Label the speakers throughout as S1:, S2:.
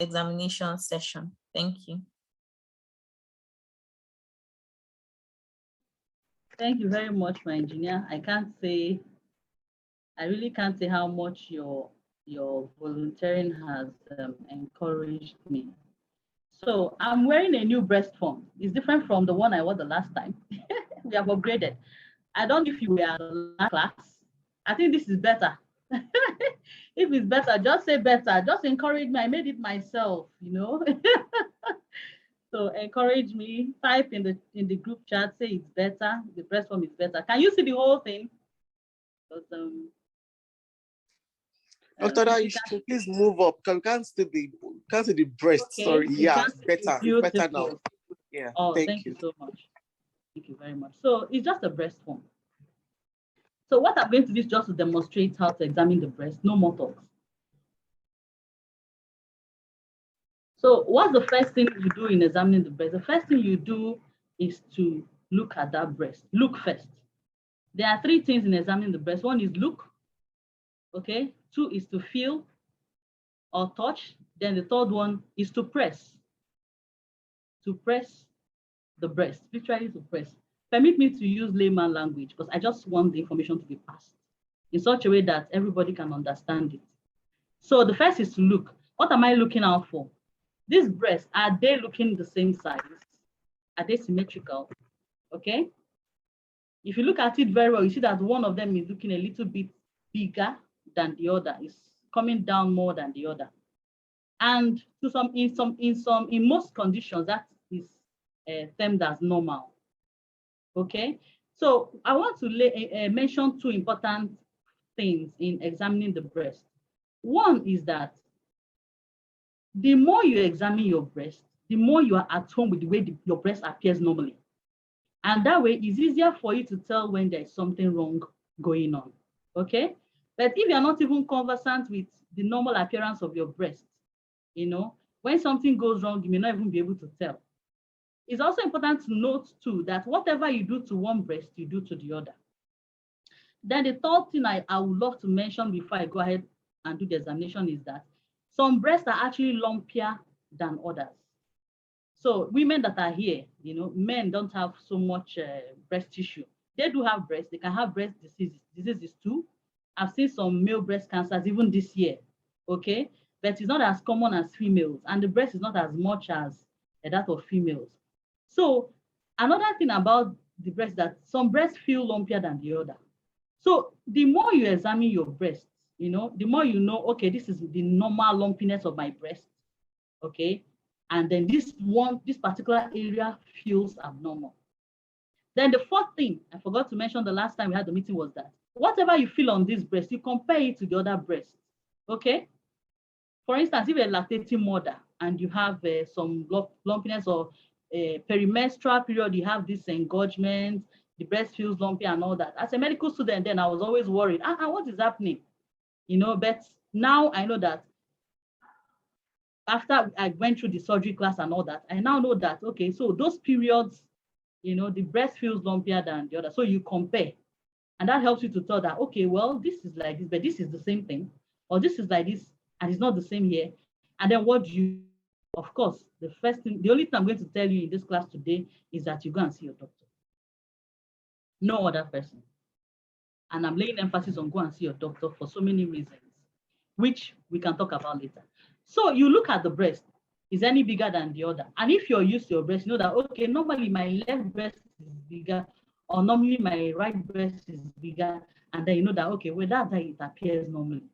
S1: examination session. Thank you.
S2: Thank you very much, my engineer. I really can't say how much your volunteering has encouraged me. So I'm wearing a new breast form. It's different from the one I wore the last time. We have upgraded. I don't know if you were at the last class. I think this is better. If it's better, just say better. Just encourage me. I made it myself, you know. So encourage me. Type in the group chat. Say it's better. The breast form is better. Can you see the whole thing? Because,
S3: Dr. Daish, please move up. Can't see the breast. Okay. Sorry. Yeah, better. It's better now. Yeah.
S2: Oh, thank you so much. Thank you very much. So it's just a breast form. So what I'm going to do is just to demonstrate how to examine the breast. No more talks. So what's the first thing you do in examining the breast? The first thing you do is to look at that breast. Look first. There are three things in examining the breast. One is look. Okay. Two is to feel or touch. Then the third one is to press. To press the breast, literally to press. Permit me to use layman language because I just want the information to be passed in such a way that everybody can understand it. So the first is to look. What am I looking out for? These breasts, are they looking the same size? Are they symmetrical? Okay. If you look at it very well, you see that one of them is looking a little bit bigger than the other. It's coming down more than the other. And in most conditions, that is termed as normal. Okay, so I want to mention two important things in examining the breast. One is that the more you examine your breast, the more you are at home with the way your breast appears normally. And that way it's easier for you to tell when there's something wrong going on. Okay, but if you're not even conversant with the normal appearance of your breast, you know, when something goes wrong, you may not even be able to tell. It's also important to note too that whatever you do to one breast, you do to the other. Then the third thing I would love to mention before I go ahead and do the examination is that some breasts are actually lumpier than others. So women that are here, you know, men don't have so much breast tissue. They do have breasts. They can have breast diseases too. I've seen some male breast cancers even this year, okay? But it's not as common as females, and the breast is not as much as that of females. So another thing about the breast that some breasts feel lumpier than the other. So the more you examine your breast, you know, the more you know, okay, this is the normal lumpiness of my breast, okay? And then this particular area feels abnormal. Then the fourth thing I forgot to mention the last time we had the meeting was that whatever you feel on this breast, you compare it to the other breast, okay? For instance, if you're a lactating mother and you have some lumpiness or perimenstrual period, you have this engorgement, the breast feels lumpy and all that. As a medical student, then I was always worried, what is happening? You know, but now I know that after I went through the surgery class and all that, I now know that, okay, so those periods, you know, the breast feels lumpier than the other. So you compare, and that helps you to tell that, okay, well, this is like this, but this is the same thing, or this is like this, and it's not the same here. And then what do you, of course, the first thing, the only thing I'm going to tell you in this class today is that you go and see your doctor. No other person. And I'm laying emphasis on go and see your doctor for so many reasons, which we can talk about later. So you look at the breast, is any bigger than the other? And if you're used to your breast, you know that, okay, normally my left breast is bigger, or normally my right breast is bigger, and then you know that, okay, well, that's how it appears normally.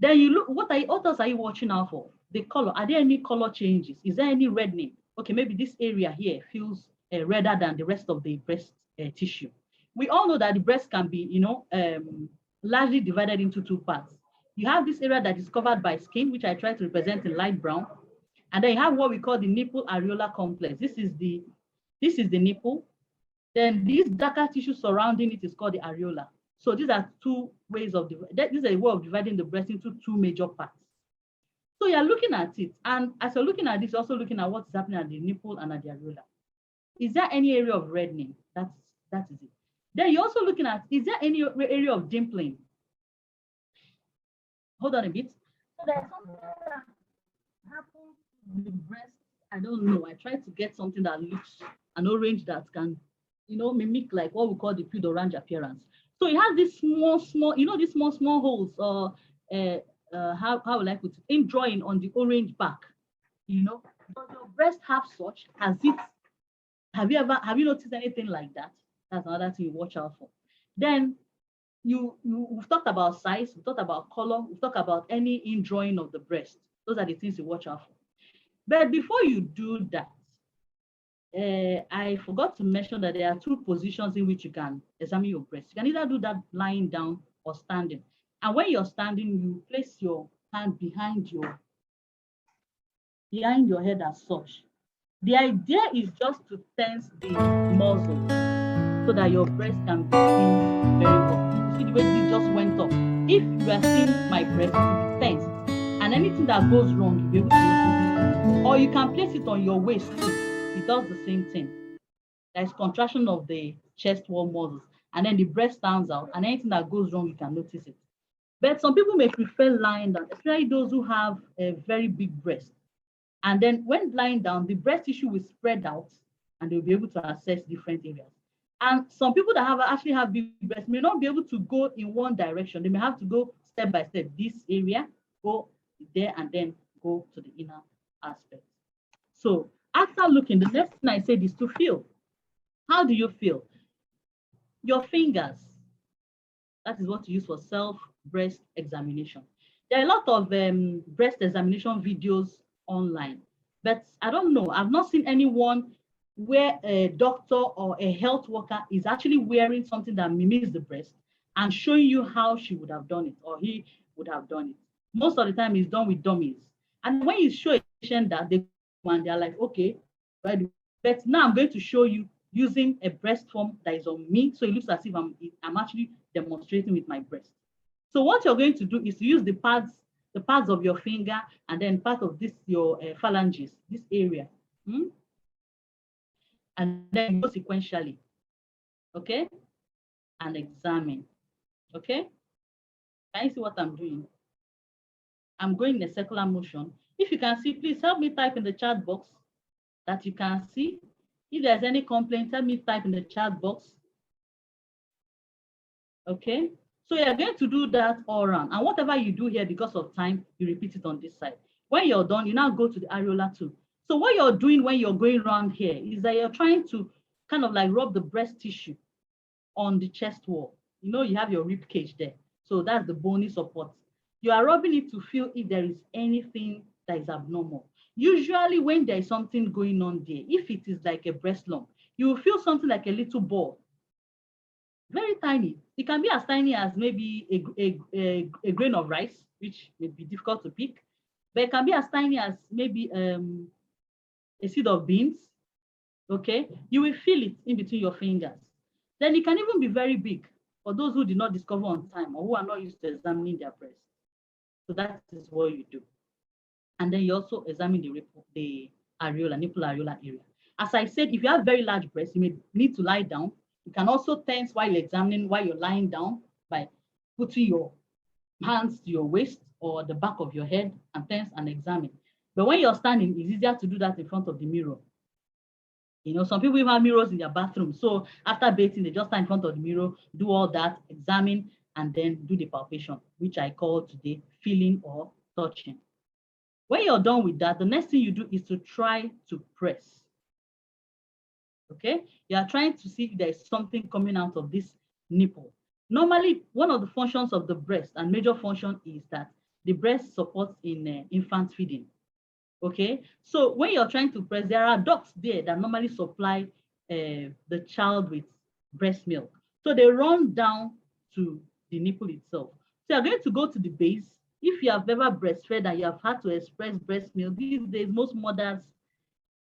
S2: Then you look, what else are you watching out for? The color. Are there any color changes? Is there any reddening? Okay, maybe this area here feels redder than the rest of the breast tissue. We all know that the breast can be, you know, largely divided into two parts. You have this area that is covered by skin, which I try to represent in light brown. And then you have what we call the nipple areola complex. This is the nipple. Then this darker tissue surrounding it is called the areola. So these are two ways of this is a way of dividing the breast into two major parts. So you're looking at it, and as you're looking at this, you're also looking at what's happening at the nipple and at the areola. Is there any area of reddening? That is it. Then you're also looking at, is there any area of dimpling? Hold on a bit. So there's something that the breast, I don't know. I tried to get something that looks an orange that can, mimic like what we call the pure orange appearance. So it has these small, these small holes, or how will I put it, in drawing on the orange back. Does your breast have such? Have you noticed anything like that? That's another thing you watch out for. Then we've talked about size, we've talked about color, we've talked about any indrawing of the breast. Those are the things you watch out for. But before you do that, I forgot to mention that there are two positions in which you can examine your breast. You can either do that lying down or standing. And when you're standing, you place your hand behind your head as such. The idea is just to tense the muscles so that your breast can be seen very well. You see the way this just went up. If you are seeing my breast, it will be tensed. And anything that goes wrong, you'll be able to notice it. Or you can place it on your waist too. It does the same thing. There's contraction of the chest wall muscles. And then the breast stands out. And anything that goes wrong, you can notice it. But some people may prefer lying down, especially those who have a very big breast. And then when lying down, the breast tissue will spread out and they'll be able to access different areas. And some people that actually have big breasts may not be able to go in one direction. They may have to go step by step, this area, go there, and then go to the inner aspect. So after looking, the next thing I said is to feel. How do you feel? Your fingers. That is what you use for self-breast examination. There are a lot of breast examination videos online, but I don't know. I've not seen anyone where a doctor or a health worker is actually wearing something that mimics the breast and showing you how she would have done it or he would have done it. Most of the time it's done with dummies. And when you show a patient that, they're like, okay, but now I'm going to show you using a breast form that is on me. So it looks as if I'm actually demonstrating with my breast. So what you're going to do is to use the pads of your finger and then part of this, your phalanges, this area. And then go sequentially, okay? And examine, okay? Can you see what I'm doing? I'm going in a circular motion. If you can see, please help me type in the chat box that you can see. If there's any complaint, help me type in the chat box. Okay, so you're going to do that all around. And whatever you do here, because of time, you repeat it on this side. When you're done, you now go to the areola too. So what you're doing when you're going around here is that you're trying to kind of like rub the breast tissue on the chest wall. You have your rib cage there. So that's the bony support. You are rubbing it to feel if there is anything that is abnormal. Usually when there is something going on there, if it is like a breast lump, you will feel something like a little ball. Very tiny. It can be as tiny as maybe a grain of rice, which may be difficult to pick, but it can be as tiny as maybe a seed of beans. Okay, you will feel it in between your fingers. Then it can even be very big for those who did not discover on time or who are not used to examining their breast. So that is what you do. And then you also examine the areola, nipple areola area. As I said, if you have very large breasts, you may need to lie down. You can also tense while you're examining, while you're lying down, by putting your hands to your waist or the back of your head and tense and examine. But when you're standing, it's easier to do that in front of the mirror. Some people even have mirrors in their bathroom. So after bathing, they just stand in front of the mirror, do all that, examine, and then do the palpation, which I call today feeling or touching. When you're done with that, the next thing you do is to try to press. Okay, you are trying to see if there is something coming out of this nipple. Normally, one of the functions of the breast and major function is that the breast supports in infant feeding. Okay, so when you're trying to press, there are ducts there that normally supply the child with breast milk. So they run down to the nipple itself. So you're going to go to the base. If you have ever breastfed and you have had to express breast milk, these days most mothers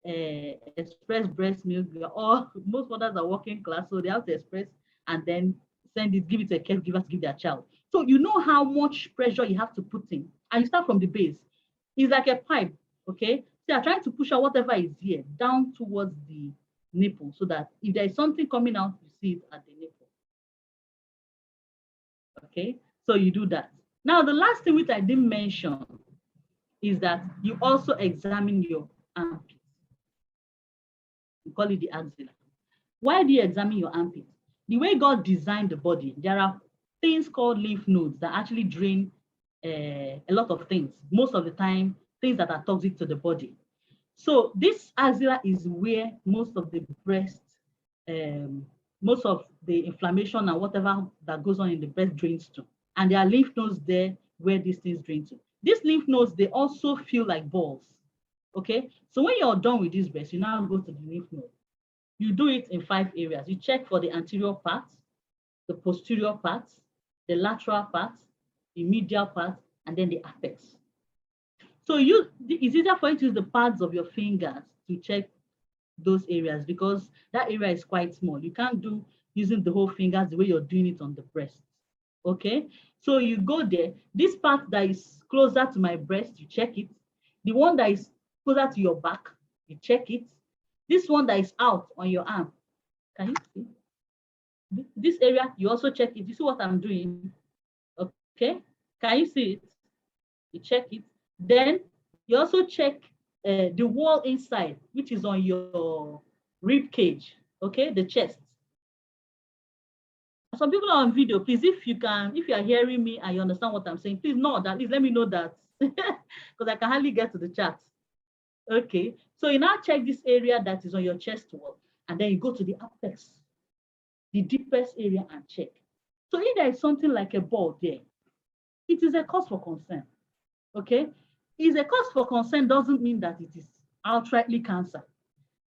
S2: express breast milk, or most mothers are working class, so they have to express and then send it, give it to a caregiver to give their child. So you know how much pressure you have to put in, and you start from the base. It's like a pipe, okay? So you're trying to push out whatever is here down towards the nipple so that if there is something coming out, you see it at the nipple. Okay, so you do that. Now, the last thing which I didn't mention is that you also examine your armpit. We call it the axilla. Why do you examine your armpit? The way God designed the body, there are things called lymph nodes that actually drain a lot of things. Most of the time, things that are toxic to the body. So this axilla is where most of the breast, most of the inflammation and whatever that goes on in the breast drains to. And there are lymph nodes there where these things drain to. These lymph nodes, they also feel like balls. Okay, so when you're done with this breast, you now go to the lymph node. You do it in 5 areas. You check for the anterior part, the posterior part, the lateral part, the medial part, and then the apex. So it's easier for you to use the pads of your fingers to check those areas because that area is quite small. You can't do using the whole fingers the way you're doing it on the breast. Okay, so you go there. This part that is closer to my breast, you check it. The one that is closer to your back, you check it. This one that is out on your arm, can you see? This area, you also check it. You see what I'm doing? Okay, can you see it? You check it. Then you also check the wall inside, which is on your rib cage, okay, the chest. Some people are on video, please, if you are hearing me and you understand what I'm saying, please note that, please let me know that, because I can hardly get to the chat. Okay, so you now check this area that is on your chest wall, and then you go to the apex, the deepest area, and check. So if there is something like a ball there, it is a cause for concern, okay? Is a cause for concern doesn't mean that it is outrightly cancer.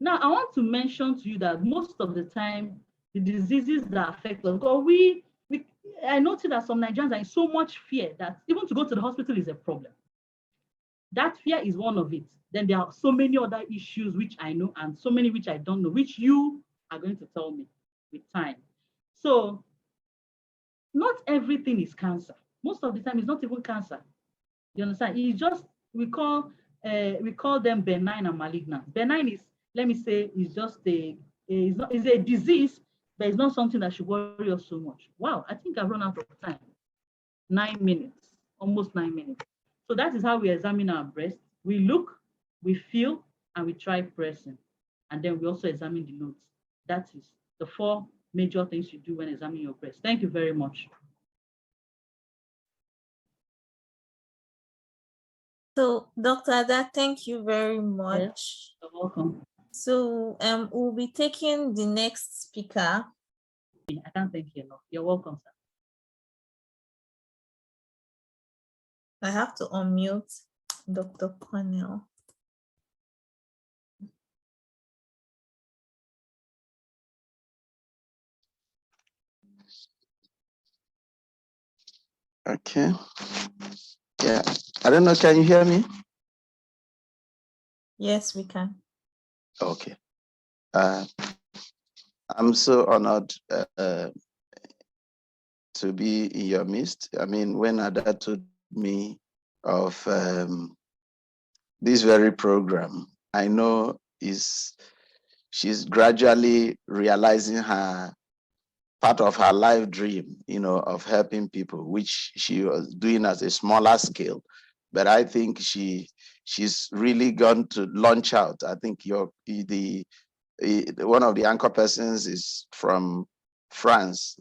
S2: Now, I want to mention to you that most of the time, the diseases that affect us, because I noticed that some Nigerians are in so much fear that even to go to the hospital is a problem. That fear is one of it. Then there are so many other issues which I know and so many which I don't know, which you are going to tell me with time. So not everything is cancer. Most of the time, it's not even cancer. You understand? It's just, we call them benign and malignant. Benign is, let me say, is just it's a disease, but it's not something that should worry us so much. Wow, I think I've run out of time. 9 minutes, almost 9 minutes. So that is how we examine our breast. We look, we feel, and we try pressing. And then we also examine the nodes. That is the 4 major things you do when examining your breast. Thank you very much.
S1: So, Dr. Ada, thank you very much.
S2: Yes, you're welcome.
S1: So, we'll be taking the next speaker.
S2: I can't thank you enough. You're welcome, sir.
S1: I have to unmute Dr. Cornell.
S4: Okay. Yeah, I don't know. Can you hear me?
S1: Yes, we can.
S4: Okay. I'm so honored to be in your midst. I mean, when Ada told me of this very program, I know she's gradually realizing her part of her life dream, of helping people, which she was doing at a smaller scale. But I think she's really going to launch out. I think one of the anchor persons is from France,